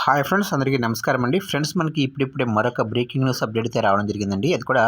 Hi friends, అందరికీ నమస్కారం అండి. ఫ్రెండ్స్, మనకి ఇప్పుడిప్పుడే మరొక బ్రేకింగ్ న్యూస్ అప్డేట్ అయితే రావడం జరిగిందండి. అది కూడా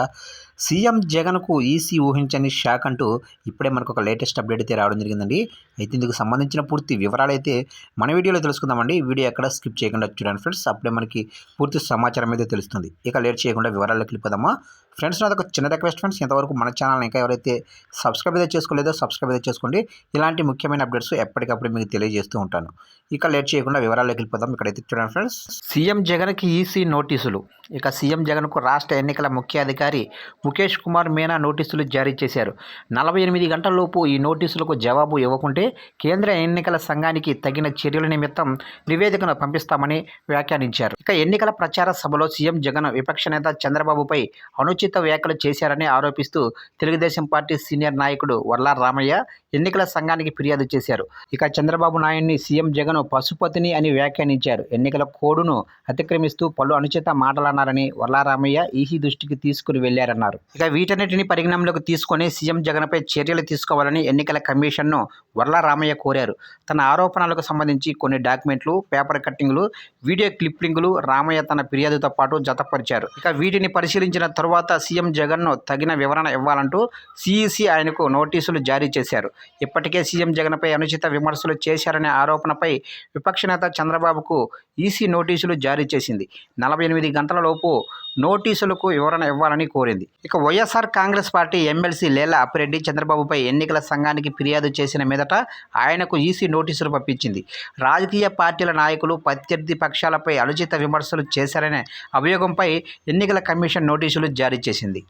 సీఎం జగన్కు ఈసీ ఊహించని షాక్ అంటూ ఇప్పుడే మనకు ఒక లేటెస్ట్ అప్డేట్ అయితే రావడం జరిగిందండి. అయితే ఇందుకు సంబంధించిన పూర్తి వివరాలు అయితే మన వీడియోలో తెలుసుకుందామండి. వీడియో ఎక్కడ స్కిప్ చేయకుండా చూడండి ఫ్రెండ్స్. అప్పుడే మనకి పూర్తి సమాచారం అయితే తెలుస్తుంది. ఇక లేట్ చేయకుండా వివరాల్లోకి వెళ్ళిపోదామా. ఫ్రెండ్స్, నాది ఒక చిన్న రిక్వెస్ట్ ఫ్రెండ్స్, ఇంతవరకు మన ఛానల్ ఇంకా ఎవరైతే సబ్స్క్రైబ్ అయితే చేసుకోలేదో సబ్స్క్రైబ్ అయితే చేసుకోండి. ఇలాంటి ముఖ్యమైన అప్డేట్స్ ఎప్పటికప్పుడు మీకు తెలియజేస్తూ ఉంటాను. ఇక లేట్ చేయకుండా వివరాల్లోకి వెళ్ళిపోదాం. ఇక్కడైతే చూడండి ఫ్రెండ్స్, సీఎం జగన్కి ఈసీ నోటీసులు. ఇక సీఎం జగన్కు రాష్ట్ర ఎన్నికల ముఖ్య అధికారి ముఖేష్ కుమార్ మీనా నోటీసులు జారీ చేశారు. 48 గంటలలోపు ఈ నోటీసులకు జవాబు ఇవ్వకుంటే కేంద్ర ఎన్నికల సంఘానికి తగిన చర్యల నిమిత్తం నివేదికను పంపిస్తామని వ్యాఖ్యానించారు. ఇక ఎన్నికల ప్రచార సభలో సీఎం జగన్ విపక్ష నేత చంద్రబాబుపై అనుచిత వ్యాఖ్యలు చేశారని ఆరోపిస్తూ తెలుగుదేశం పార్టీ సీనియర్ నాయకుడు వర్ల రామయ్య ఎన్నికల సంఘానికి ఫిర్యాదు చేశారు. ఇక చంద్రబాబు నాయుడిని సీఎం జగన్ పశుపతిని అని వ్యాఖ్యానించారు. ఎన్నికల కోడ్ను అతిక్రమిస్తూ పలు అనుచిత మాటలన్నారని వర్ల రామయ్య ఈసీ దృష్టికి తీసుకుని వెళ్లారన్నారు. ఇక వీటన్నిటిని పరిగణనలోకి తీసుకొని సీఎం జగన్పై చర్యలు తీసుకోవాలని ఎన్నికల కమిషన్ను వర్ల రామయ్య కోరారు. తన ఆరోపణలకు సంబంధించి కొన్ని డాక్యుమెంట్లు, పేపర్ కట్టింగ్లు, వీడియో క్లిప్పింగ్లు రామయ్య తన ఫిర్యాదుతో పాటు జతపరిచారు. ఇక వీటిని పరిశీలించిన తరువాత సీఎం జగన్ను తగిన వివరణ ఇవ్వాలంటూ సిఈసి ఆయనకు నోటీసులు జారీ చేశారు. ఇప్పటికే సీఎం జగన్పై అనుచిత విమర్శలు చేశారనే ఆరోపణపై విపక్ష నేత చంద్రబాబుకు ఈసీ నోటీసులు జారీ చేసింది. 48 గంటలలోపు నోటీసులకు వివరణ ఇవ్వాలని కోరింది. ఇక వైఎస్ఆర్ కాంగ్రెస్ పార్టీ ఎమ్మెల్సీ లేళ్ల అప్పిరెడ్డి చంద్రబాబుపై ఎన్నికల సంఘానికి ఫిర్యాదు చేసిన మీదట ఆయనకు ఈసీ నోటీసులు పంపించింది. రాజకీయ పార్టీల నాయకులు ప్రత్యర్థి పక్షాలపై అనుచిత విమర్శలు చేశారనే అభియోగంపై ఎన్నికల కమిషన్ నోటీసులు జారీ చేసింది.